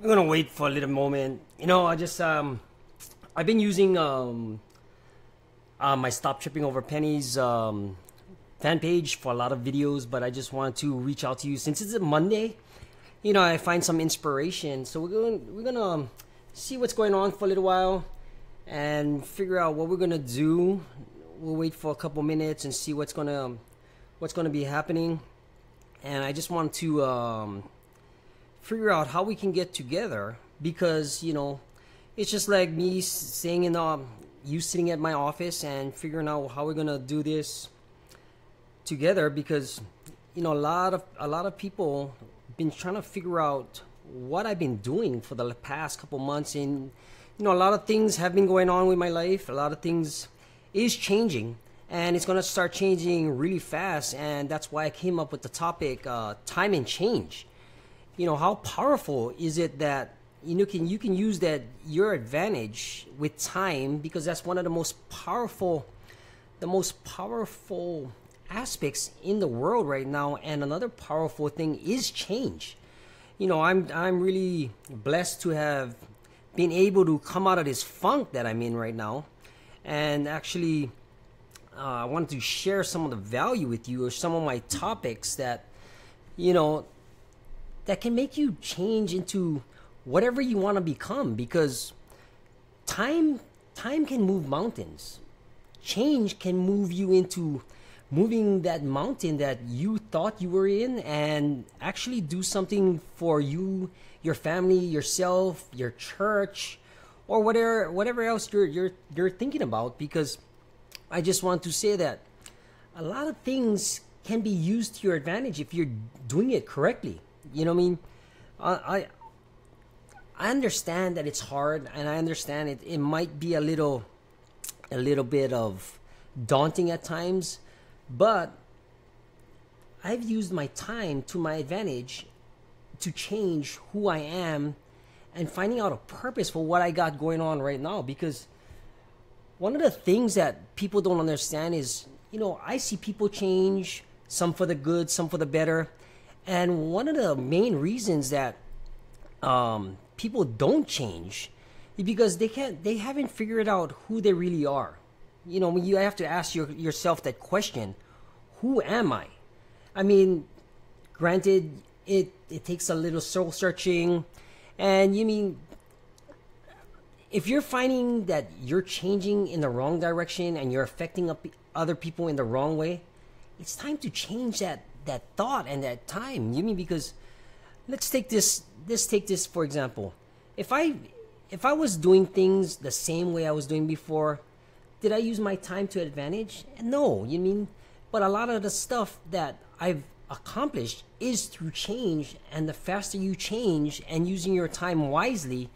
I'm gonna wait for a little moment. I've been using my Stop Tripping Over Pennies fan page for a lot of videos, but I just wanted to reach out to you since it's a Monday. I find some inspiration, so we're gonna see what's going on for a little while and figure out what we're gonna do. We'll wait for a couple minutes and see what's gonna be happening, and I just want to figure out how we can get together, because it's just like me saying you sitting at my office and figuring out how we're gonna do this together, because a lot of people been trying to figure out what I've been doing for the past couple months, and a lot of things have been going on with my life. A lot of things is changing, and it's gonna start changing really fast, and that's why I came up with the topic, time and change. How powerful is it that you can use that your advantage with time, because that's one of the most powerful aspects in the world right now. And another powerful thing is change. I'm really blessed to have been able to come out of this funk that I'm in right now, and actually I wanted to share some of the value with you, or some of my topics that that can make you change into whatever you want to become, because time can move mountains. Change can move you into moving that mountain that you thought you were in, and actually do something for you, your family, yourself, your church, or whatever else you're thinking about. Because I just want to say that a lot of things can be used to your advantage if you're doing it correctly. I mean, I understand that it's hard, and I understand it might be a little bit of daunting at times, but I've used my time to my advantage to change who I am and finding out a purpose for what I got going on right now. Because one of the things that people don't understand is, I see people change, some for the good, some for the better. And one of the main reasons that people don't change is because they haven't figured out who they really are. When you have to ask yourself that question, who am I? I mean, granted, it takes a little soul searching, and if you're finding that you're changing in the wrong direction and you're affecting other people in the wrong way, it's time to change that thought and that time. Because let's take this for example. If I was doing things the same way I was doing before, did I use my time to advantage? No. But a lot of the stuff that I've accomplished is through change, and the faster you change and using your time wisely,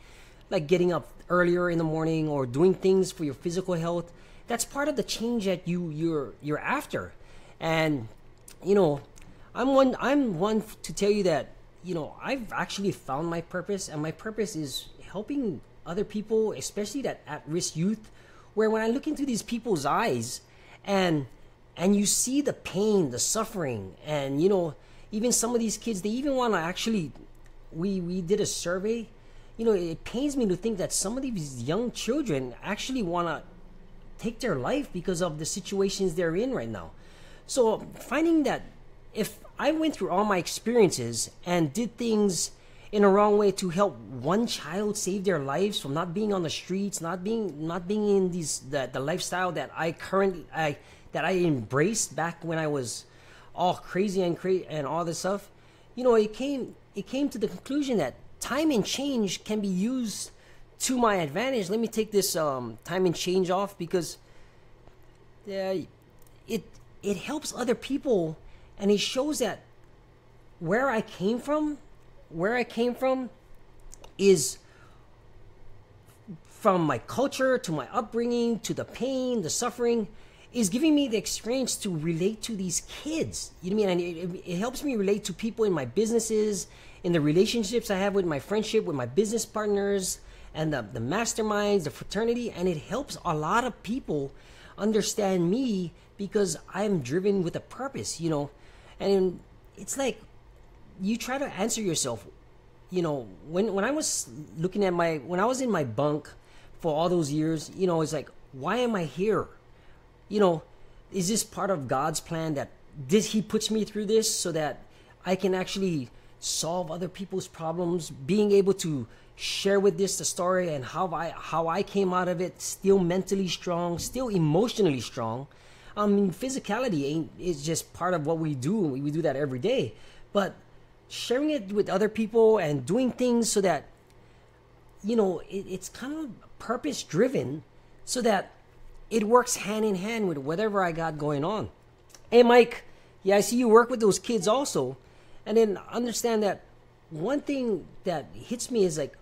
like getting up earlier in the morning or doing things for your physical health, that's part of the change that you're after. And I'm one to tell you that I've actually found my purpose, and my purpose is helping other people, especially that at-risk youth, where when I look into these people's eyes and you see the pain, the suffering, and even some of these kids, they even want to actually, we did a survey. It pains me to think that some of these young children actually want to take their life because of the situations they're in right now. So finding that if I went through all my experiences and did things in a wrong way to help one child save their lives from not being on the streets, not being in the lifestyle that I embraced back when I was all crazy and all this stuff, it came to the conclusion that time and change can be used to my advantage. Let me take this time and change off, because it helps other people, and it shows that where I came from is from my culture to my upbringing to the pain, the suffering, is giving me the experience to relate to these kids. And it helps me relate to people in my businesses, in the relationships I have with my friendship, with my business partners, and the masterminds, the fraternity, and it helps a lot of people understand me, because I'm driven with a purpose, And it's like, you try to answer yourself, when I was looking at when I was in my bunk for all those years, it's like, why am I here? you know, is this part of God's plan that He puts me through this so that I can actually solve other people's problems, being able to share with this the story and how I came out of it still mentally strong, still emotionally strong. I mean, physicality is just part of what we do. We do that every day. But sharing it with other people and doing things so that, it's kind of purpose driven so that it works hand in hand with whatever I got going on. Hey, Mike, yeah, I see you work with those kids also. And then understand that one thing that hits me is like,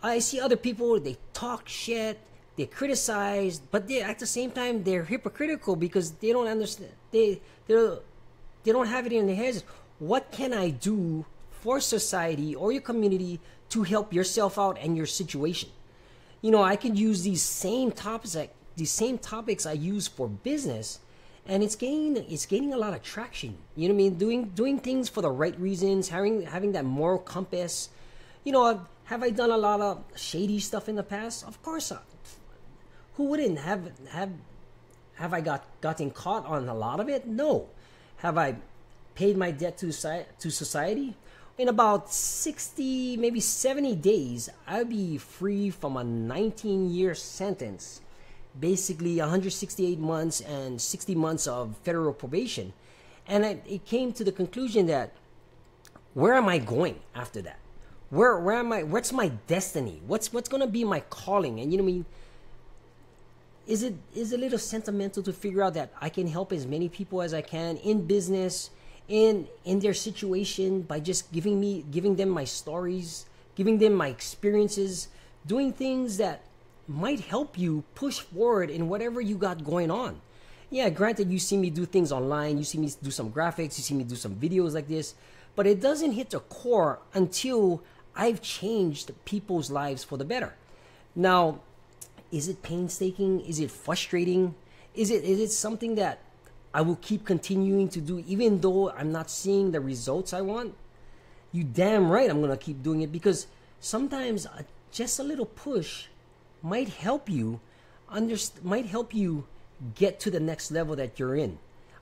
I see other people, they talk shit, they criticize, but they at the same time they're hypocritical because they don't understand. They don't have it in their heads. What can I do for society or your community to help yourself out and your situation? I can use these same topics I use for business, and it's gaining a lot of traction. You know what I mean? Doing things for the right reasons, having that moral compass. Have I done a lot of shady stuff in the past? Of course not. Who wouldn't have I gotten caught on a lot of it? No. Have I paid my debt to society? In about 60, maybe 70 days, I'll be free from a 19-year sentence. Basically 168 months and 60 months of federal probation. And it came to the conclusion that, where am I going after that? Where am I? What's my destiny? What's going to be my calling? And you know what I mean? Is it a little sentimental to figure out that I can help as many people as I can in business, in their situation, by just giving them my stories, giving them my experiences, doing things that might help you push forward in whatever you got going on. Yeah, granted, you see me do things online, you see me do some graphics, you see me do some videos like this, but it doesn't hit the core until I've changed people's lives for the better. Now, is it painstaking? Is it frustrating? Is it something that I will keep continuing to do even though I'm not seeing the results I want? You damn right I'm gonna keep doing it, because sometimes just a little push might help you get to the next level that you're in.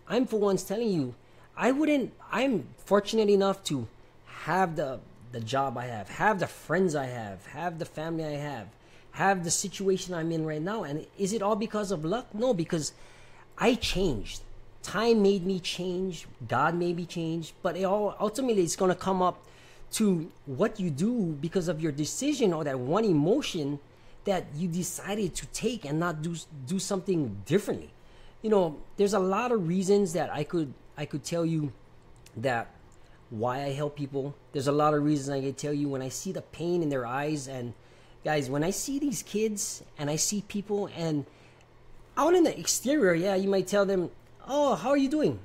I'm for once telling you, I'm fortunate enough to have the job I have the friends I have the family I have the situation I'm in right now. And is it all because of luck? No, because I changed. Time made me change. God made me change. But ultimately, it's going to come up to what you do because of your decision or that one emotion that you decided to take and not do something differently. There's a lot of reasons that I could tell you that why I help people. There's a lot of reasons I can tell you when I see the pain in their eyes. And guys, when I see these kids and I see people, and out in the exterior, yeah, you might tell them, oh, how are you doing?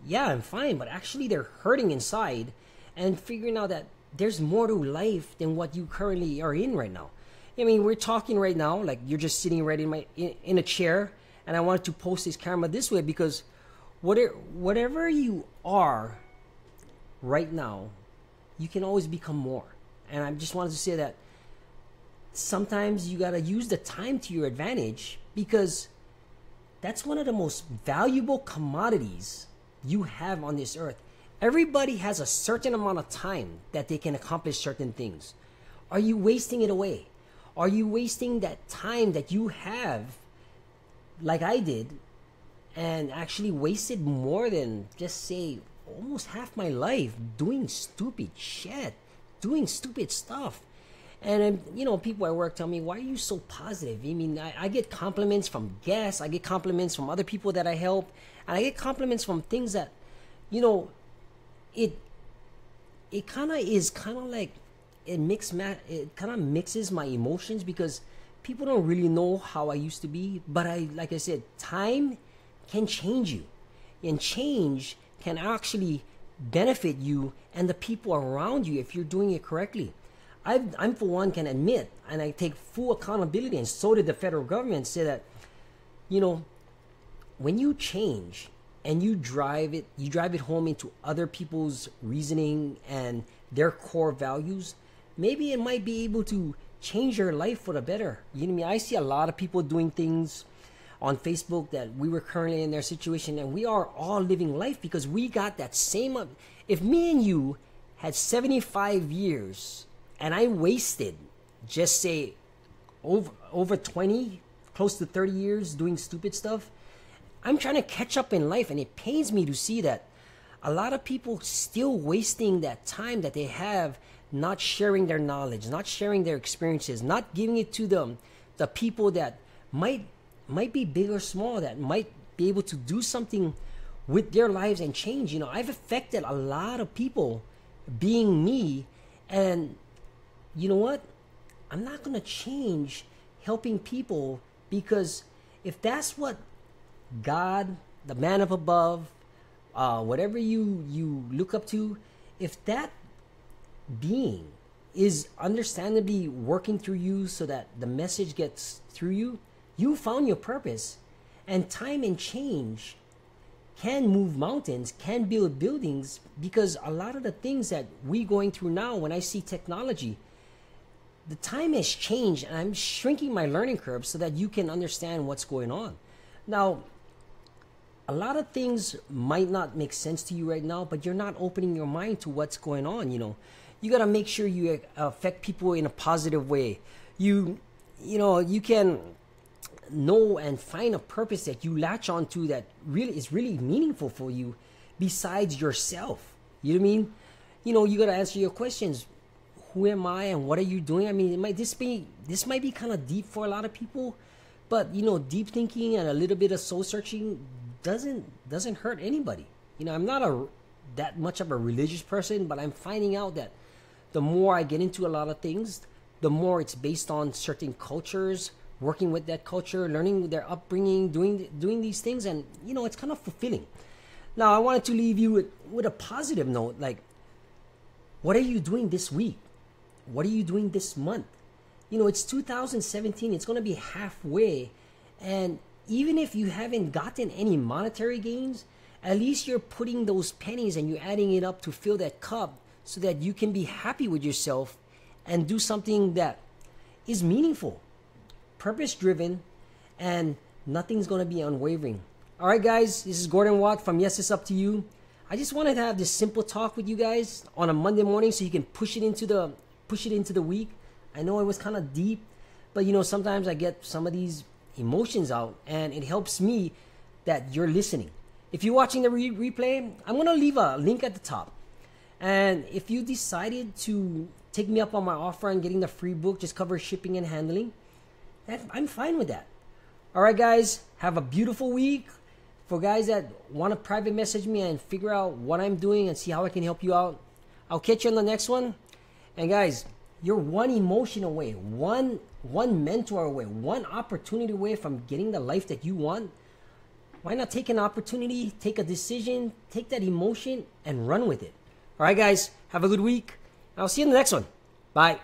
Yeah, I'm fine. But actually they're hurting inside and figuring out that there's more to life than what you currently are in right now. I mean, we're talking right now, like you're just sitting right in a chair, and I wanted to post this camera this way because whatever you are right now, you can always become more. And I just wanted to say that sometimes you got to use the time to your advantage, because that's one of the most valuable commodities you have on this earth. Everybody has a certain amount of time that they can accomplish certain things. Are you wasting it away? Are you wasting that time that you have, like I did, and actually wasted more than, just say, almost half my life doing stupid shit, doing stupid stuff? And people at work tell me, why are you so positive? I mean, I get compliments from guests, I get compliments from other people that I help, and I get compliments from things that, it kind of like, it kind of mixes my emotions, because people don't really know how I used to be. But like I said, time can change you, and change can actually benefit you and the people around you if you're doing it correctly. I'm for one can admit, and I take full accountability, and so did the federal government, say that, when you change and you drive it home into other people's reasoning and their core values, maybe it might be able to change your life for the better. You know what I mean? I see a lot of people doing things on Facebook that we were currently in their situation, and we are all living life because we got that same. If me and you had 75 years and I wasted, just say, over 20, close to 30 years doing stupid stuff, I'm trying to catch up in life, and it pains me to see that a lot of people still wasting that time that they have, not sharing their knowledge, not sharing their experiences, not giving it to the people that might be big or small, that might be able to do something with their lives and change. You know, I've affected a lot of people being me, and you know what? I'm not going to change helping people, because if that's what God, the man up above, whatever you look up to, if that being is understandably working through you so that the message gets through you, you found your purpose. And time and change can move mountains, can build buildings, because a lot of the things that we going through now, when I see technology, the time has changed, and I'm shrinking my learning curve so that you can understand what's going on. Now, a lot of things might not make sense to you right now, but you're not opening your mind to what's going on. You know, you got to make sure you affect people in a positive way. You can know and find a purpose that you latch onto that really is really meaningful for you besides yourself. You know what I mean? You know, you got to answer your questions. Who am I and what are you doing? I mean, this might be kind of deep for a lot of people, but you know, deep thinking and a little bit of soul searching doesn't hurt anybody. You know, I'm not that much of a religious person, but I'm finding out that the more I get into a lot of things, the more it's based on certain cultures, working with that culture, learning their upbringing, doing these things, and you know, it's kind of fulfilling. Now, I wanted to leave you with a positive note, like, what are you doing this week? What are you doing this month? You know, it's 2017, it's going to be halfway, and even if you haven't gotten any monetary gains, at least you're putting those pennies and you're adding it up to fill that cup so that you can be happy with yourself and do something that is meaningful, purpose-driven, and nothing's going to be unwavering. All right, guys, this is Gordon Watt from Yes, It's Up to You. I just wanted to have this simple talk with you guys on a Monday morning so you can push it into the week. I know it was kind of deep, but you know, sometimes I get some of these emotions out, and it helps me that you're listening. If you're watching the replay, I'm going to leave a link at the top. And if you decided to take me up on my offer on getting the free book, just cover shipping and handling, I'm fine with that. All right, guys, have a beautiful week. For guys that want to private message me and figure out what I'm doing and see how I can help you out, I'll catch you on the next one. And guys, you're one emotion away, one mentor away, one opportunity away from getting the life that you want. Why not take an opportunity, take a decision, take that emotion and run with it? All right, guys, have a good week. I'll see you in the next one. Bye.